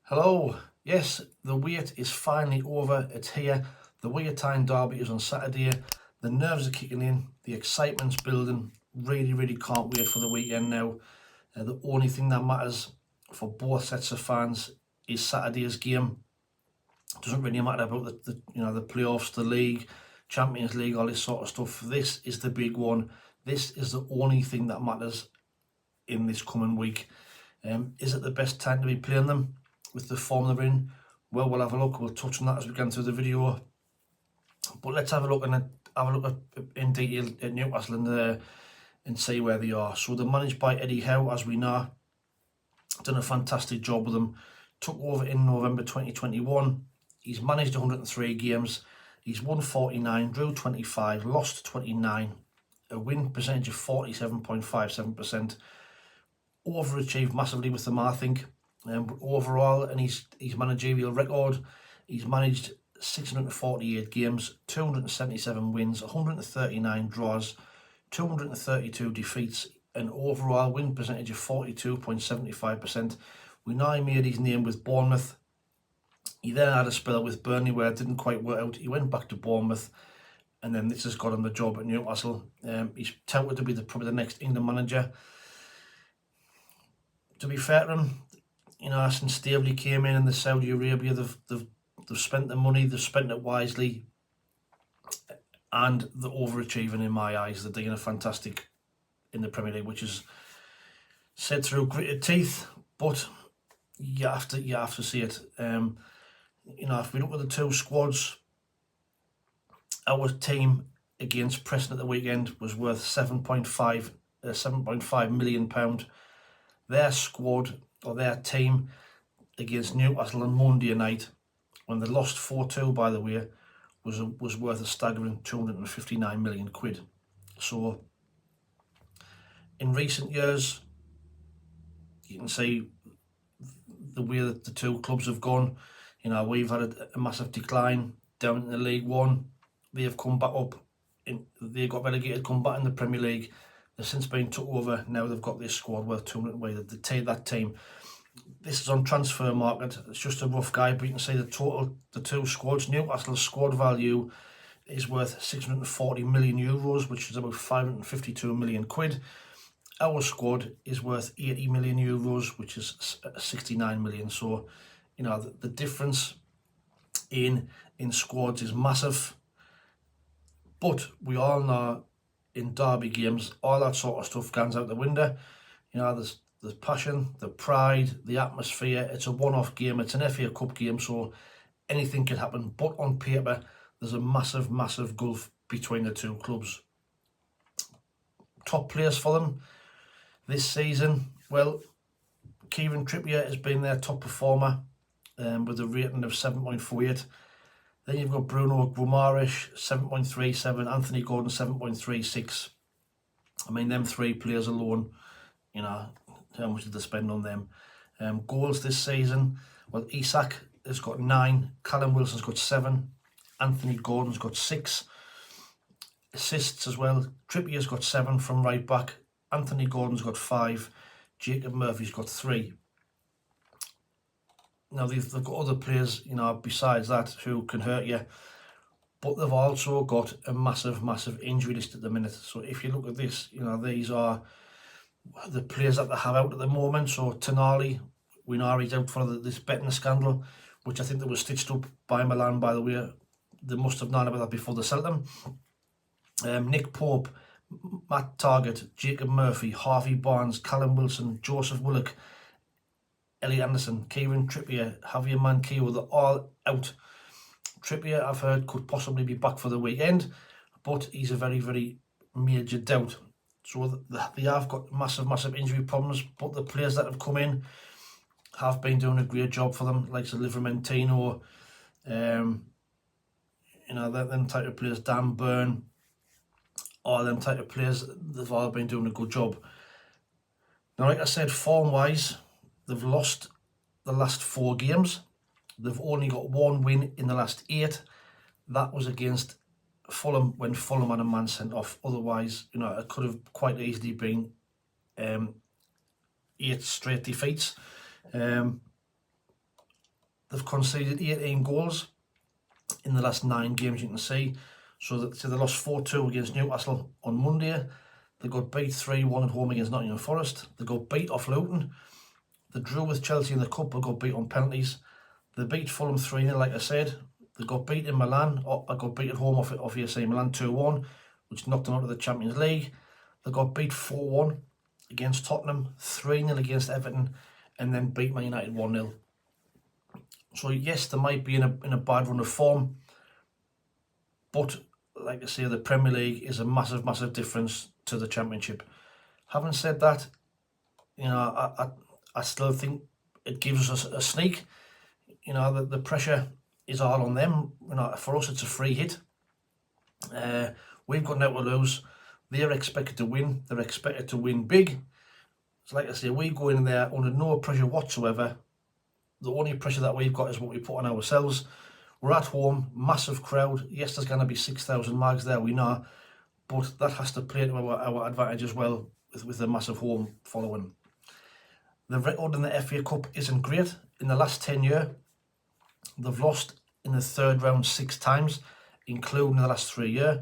Hello, yes, the wait is finally over, it's here. The Weir Tyne derby is on Saturday, the nerves are kicking in, the excitement's building, really can't wait for the weekend now. The only thing that matters for both sets of fans is Saturday's game. It doesn't really matter about the playoffs, the league, Champions League, all this sort of stuff. This is the big one. This is the only thing that matters in this coming week. Is it the best time to be playing them with the form they're in? Well, we'll have a look. We'll touch on that as we go through the video. But let's have a look in detail at Newcastle and see where they are. So they're managed by Eddie Howe, as we know. Done a fantastic job with them. Took over in November 2021. He's managed 103 games. He's won 49, drew 25, lost 29. A win percentage of 47.57%. Overachieved massively with them, I think. Overall, and his managerial record, he's managed 648 games, 277 wins, 139 draws, 232 defeats, an overall win percentage of 42.75%. We know he made his name with Bournemouth. He then had a spell with Burnley where it didn't quite work out. He went back to Bournemouth, and then this has got him the job at Newcastle. He's touted to be probably the next England manager. To be fair to him, since Stavely came in the Saudi Arabia, they've spent the money, they've spent it wisely, and they're overachieving in my eyes. They're doing a fantastic in the Premier League, which is said through gritted teeth, but you have to see it. If we look at the two squads, our team against Preston at the weekend was worth £7.5 million. Their squad, or their team, against Newcastle on Monday night, when they lost 4-2 by the way, was worth a staggering 259 million quid. So in recent years, you can see the way that the two clubs have gone. We've had a massive decline down in the League One. They've come back up. They got relegated, come back in the Premier League. They've since been took over. Now they've got this squad worth 200 million. That team. This is on transfer market. It's just a rough guide, but you can see the two squads. Newcastle's squad value is worth 640 million euros, which is about 552 million quid. Our squad is worth 80 million euros, which is 69 million. So, the difference in squads is massive. But we all know in derby games, all that sort of stuff goes out the window. There's passion, the pride, the atmosphere. It's a one-off game. It's an FA Cup game, so anything can happen. But on paper, there's a massive gulf between the two clubs. Top players for them this season, well, Kieran Trippier has been their top performer with a rating of 7.48. Then you've got Bruno Guimaraes, 7.37, Anthony Gordon, 7.36. I mean, them three players alone, how much did they spend on them? Goals this season, well, Isak has got 9, Callum Wilson's got 7, Anthony Gordon's got 6. Assists as well, Trippier's got 7 from right back, Anthony Gordon's got 5, Jacob Murphy's got 3. Now they've got other players, besides that who can hurt you, but they've also got a massive injury list at the minute. So if you look at this, these are the players that they have out at the moment. So Tonali, we know he's out for this betting scandal, which I think that was stitched up by Milan, by the way. They must have known about that before they sent them. Nick Pope, Matt Targett, Jacob Murphy, Harvey Barnes, Callum Wilson, Joseph Willock, Elliot Anderson, Kieran Trippier, Javier Manquillo, they're all out. Trippier, I've heard, could possibly be back for the weekend, but he's a very major doubt. So they have got massive injury problems, but the players that have come in have been doing a great job for them, like Livramento, them type of players, Dan Burn, all them type of players, they've all been doing a good job. Now, like I said, form-wise, they've lost the last 4 games. They've only got 1 win in the last 8. That was against Fulham when Fulham had a man sent off. Otherwise, it could have quite easily been 8 straight defeats. They've conceded 18 goals in the last 9 games, you can see. So they lost 4-2 against Newcastle on Monday. They got beat 3-1 at home against Nottingham Forest. They got beat off Luton. They drew with Chelsea in the Cup, but got beat on penalties. They beat Fulham 3-0, like I said. They got beat in Milan. I got beat at home off ESA Milan 2-1, which knocked them out of the Champions League. They got beat 4-1 against Tottenham, 3-0 against Everton, and then beat Man United 1-0. So yes, they might be in a bad run of form, but like I say, the Premier League is a massive, massive difference to the Championship. Having said that, you know, I still think it gives us a sneak. You know, the pressure is all on them. You know, for us, it's a free hit. We've got now to lose. They're expected to win. They're expected to win big. So like I say, we go in there under no pressure whatsoever. The only pressure that we've got is what we put on ourselves. We're at home, massive crowd. Yes, there's going to be 6,000 mags there, we know, but that has to play to our advantage as well with the massive home following. The record in the FA Cup isn't great. In the last 10 years, they've lost in the third round 6 times, including the last 3 years.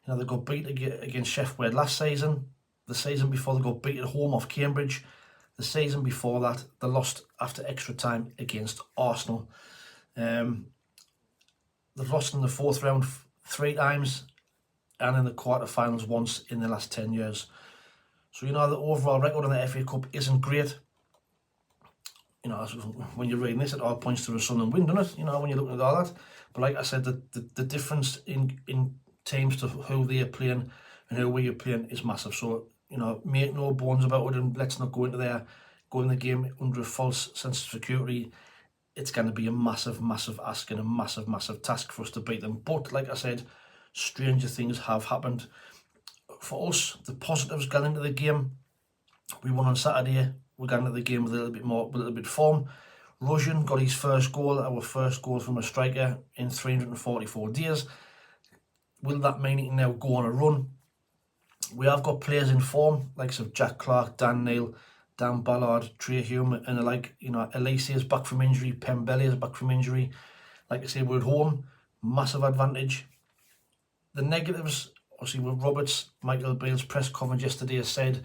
You know, they got beat against Sheffield last season. The season before, they got beat at home off Cambridge. The season before that, they lost after extra time against Arsenal. They've lost in the 4th round 3 times and in the quarterfinals once in the last 10 years. So, you know, the overall record in the FA Cup isn't great. You know, when you're reading this, it all points to a Sunderland win, doesn't it? You know, when you're looking at all that. But like I said, the difference in teams to who they are playing and who we are playing is massive. So, you know, make no bones about it, and let's not go in the game under a false sense of security. It's going to be a massive, massive ask and a massive, massive task for us to beat them. But like I said, stranger things have happened. For us, the positives going into the game, we won on Saturday. We got into the game with a little bit form. Russian got his first goal, our first goal from a striker in 344 days. Will that mean he can now go on a run? We have got players in form, like Jack Clark, Dan Neil, Dan Ballard, Trey Hume, and the like. You know, Elise is back from injury, Pembele is back from injury. Like I say, we're at home, massive advantage. The negatives, obviously, with Roberts, Michael Beales' press conference yesterday said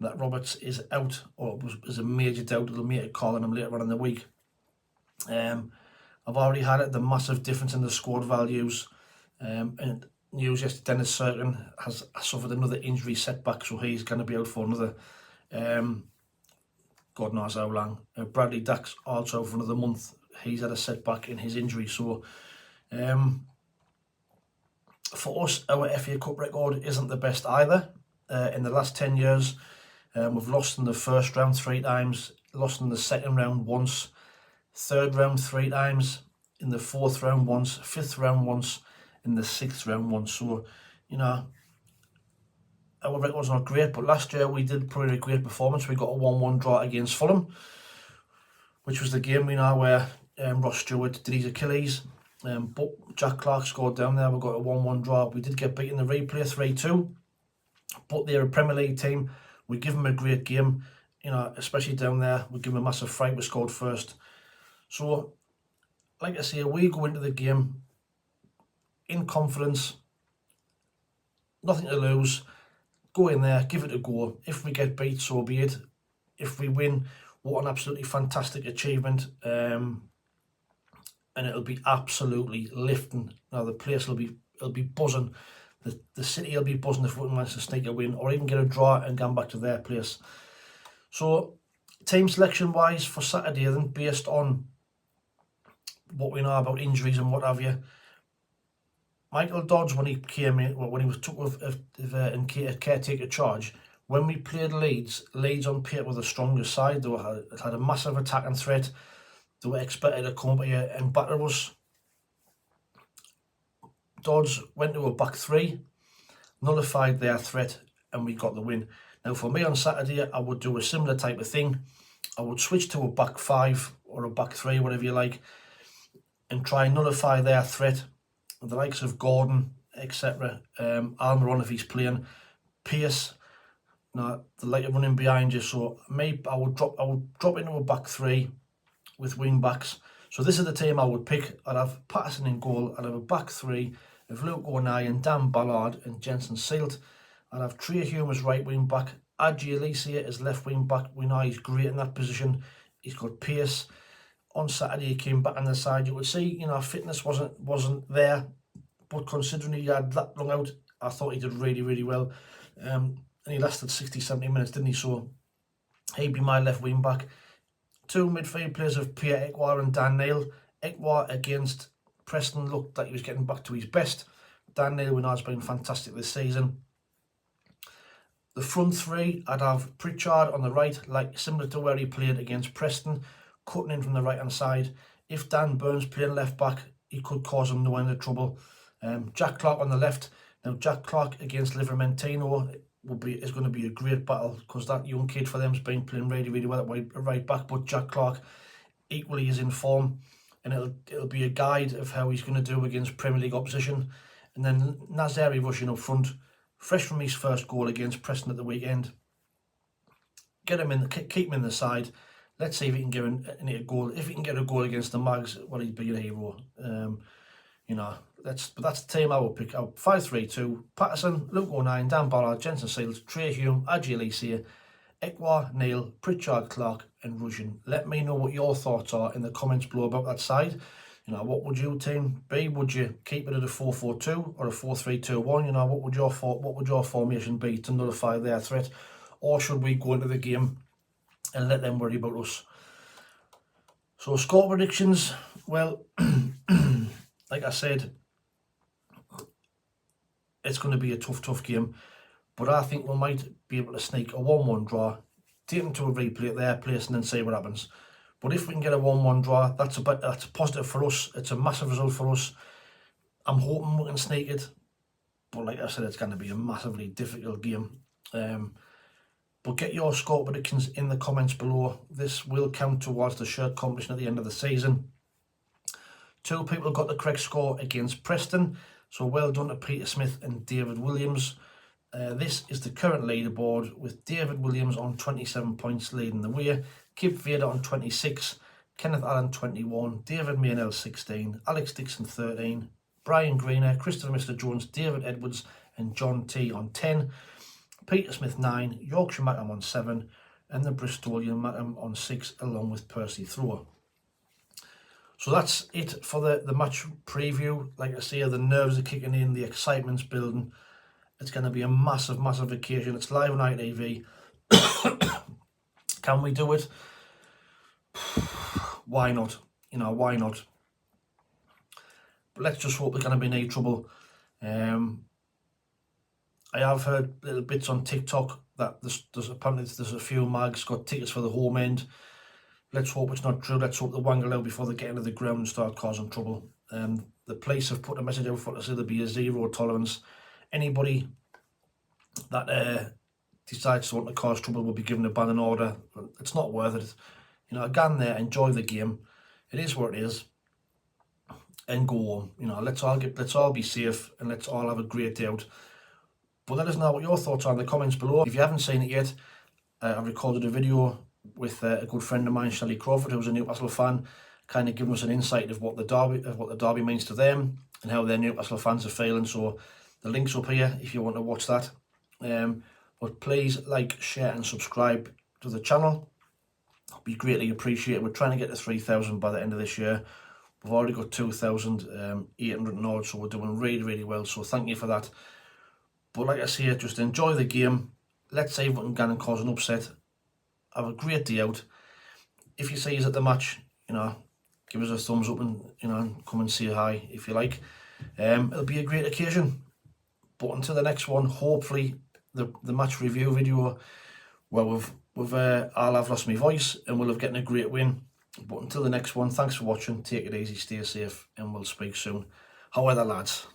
that Roberts is out, or is a major doubt. They'll make a call on him later on in the week. I've already had it, the massive difference in the squad values. And news yesterday, Dennis Serkin has suffered another injury setback, so he's going to be out for another, God knows how long. Bradley Dack's also for another month. He's had a setback in his injury. So, for us, our FA Cup record isn't the best either. In the last 10 years, we've lost in the first round 3 times, lost in the second round once, third round 3 times, in the 4th round once, 5th round once, in the 6th round once. So, you know, our record's not great, but last year we did put in a great performance. We got a 1-1 draw against Fulham, which was the game, you know, where Ross Stewart did his Achilles, but Jack Clark scored down there. We got a 1-1 draw. We did get beat in the replay 3-2, but they're a Premier League team. We give them a great game, you know, especially down there. We give them a massive fright. We scored first. So, like I say, we go into the game in confidence, nothing to lose. Go in there, give it a go. If we get beat, so be it. If we win, what an absolutely fantastic achievement. And it'll be absolutely lifting. Now the place will be buzzing. The city will be buzzing if we manage to sneak a win or even get a draw and go back to their place. So, team selection wise for Saturday, then, based on what we know about injuries and what have you, Michael Dodds, when he came in, when he was took in caretaker charge, when we played Leeds on paper were the strongest side. They had a massive attacking threat. They were expected to come up here and batter us. Dodds went to a back 3, nullified their threat, and we got the win. Now for me on Saturday, I would do a similar type of thing. I would switch to a back 5 or a back 3, whatever you like, and try and nullify their threat. The likes of Gordon, etc. Almiron if he's playing, Pierce, the like of running behind you. So maybe I would drop into a back 3 with wing backs. So this is the team I would pick. I'd have Patterson in goal. I'd have a back three of Luke O'Neill and Dan Ballard and Jensen Seelt. I'd have Trey Hume as right wing back. JAZZY'S as left wing back. We know he's great in that position. He's got pace. On Saturday he came back on the side. You would see, you know, fitness wasn't there, but considering he had that long out, I thought he did really well. And he lasted 60-70 minutes, didn't he? So he'd be my left wing back. Two midfield players of Pierre Ekwar and Dan Neil. Ekwar against Preston looked like he was getting back to his best. Dan Neil, we know, has been fantastic this season. The front three, I'd have Pritchard on the right, like similar to where he played against Preston, cutting in from the right hand side. If Dan Burns playing left back, he could cause him no end of trouble. Jack Clark on the left. Now Jack Clark against Livermentino is going to be a great battle, because that young kid for them has been playing really well at right back, but Jack Clark equally is in form, and it'll be a guide of how he's going to do against Premier League opposition. And then Nazari rushing up front, fresh from his first goal against Preston at the weekend. Get him in, keep him in the side. Let's see if he can get a goal. If he can get a goal against the Mags, well, he'd be a hero. You know, that's the team I would pick out. 5-3-2. Patterson, Luke O'Neill, Dan Ballard, Jensen Seelt, Trey Hume, JAZZY'S, Ekwar, Neil, Pritchard, Clark, and Russian. Let me know what your thoughts are in the comments below about that side. You know, what would your team be? Would you keep it at a 4-4-2 or a 4-3-2-1? You know, what would your formation be to nullify their threat? Or should we go into the game and let them worry about us? So score predictions, well, like I said, it's going to be a tough game, but I think we might be able to sneak a 1-1 draw, take them to a replay at their place and then see what happens. But if we can get a 1-1 draw, that's a positive for us. It's a massive result for us. I'm hoping we can sneak it, but like I said, it's going to be a massively difficult game. But get your score predictions in the comments below. This will count towards the shirt competition at the end of the season. 2 people got the correct score against Preston, so well done to Peter Smith and David Williams. This is the current leaderboard, with David Williams on 27 points leading the way, Kip Vader on 26, Kenneth Allen 21, David Maynell 16, Alex Dixon 13, Brian Greener, Christopher Mr Jones, David Edwards and John T on 10, Peter Smith 9, Yorkshire Macam on 7, and the Bristolian Macam on 6, along with Percy Thrower. So that's it for the match preview. Like I say, the nerves are kicking in, the excitement's building. It's going to be a massive occasion. It's live on ITV. Can we do it? Why not? You know, why not? But let's just hope there's going to be no trouble. I have heard little bits on TikTok that apparently there's a few mags got tickets for the home end. Let's hope it's not true. Let's hope they wangle out before they get into the ground and start causing trouble. The police have put a message out for to say there'll be a zero tolerance. Anybody that decides to want to cause trouble will be given a ban and order. It's not worth it. You know, again there, enjoy the game. It is what it is. And go home. You know, let's all be safe and let's all have a great day out. But let us know what your thoughts are in the comments below. If you haven't seen it yet, I've recorded a video with a good friend of mine, Shelley Crawford, who's a Newcastle fan, kind of giving us an insight of what the derby means to them and how their Newcastle fans are feeling. So the link's up here if you want to watch that. But please like, share and subscribe to the channel. It'll be greatly appreciated. We're trying to get to 3,000 by the end of this year. We've already got 2,800 and odd, so we're doing really well. So thank you for that. But like I say, just enjoy the game. Let's see if we can go and cause an upset. Have a great day out. If you see us at the match, you know, give us a thumbs up and, you know, come and say hi if you like. It'll be a great occasion. But until the next one, hopefully the match review video where I'll have lost my voice and we'll have gotten a great win. But until the next one, thanks for watching. Take it easy, stay safe, and we'll speak soon. How are the lads?